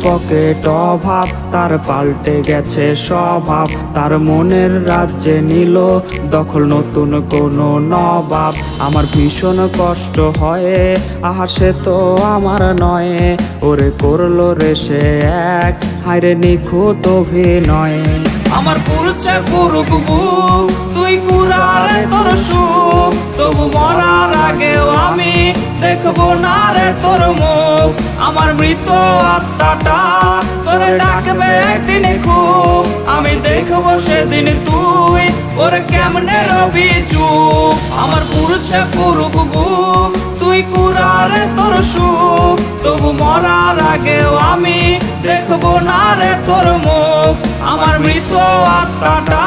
Pocket অভাব, তার পাল্টে গেছে স্বভাব। তার মনের রাজ্যে নিল দখল নতুন কোনো নবাব। আমার ভীষণ কষ্ট হয়, আহা সে তো আমার নয়। ওরে করলো রে সে এক, হায়রে নিখুঁত অভিনয়। আমার পুরুষে পুরুক বুক, তুই কুড়ারে তোর সুখ। তবু মরার আগেও আমি দেখবো না রে তোর মুখ। আমার মৃত আত্মাটা তোরে ডাকবে একদিন খুব। আমি দেখবো সেদিন তুই ওরে কেমনে রবি চুপ। আমার পুরুষে পুরুক বুক, তুই কুড়ারে তোর সুখ। তবু মরার আগেও আমি দেখবো না রে তোর মুখ। আমার মৃত আত্মাটা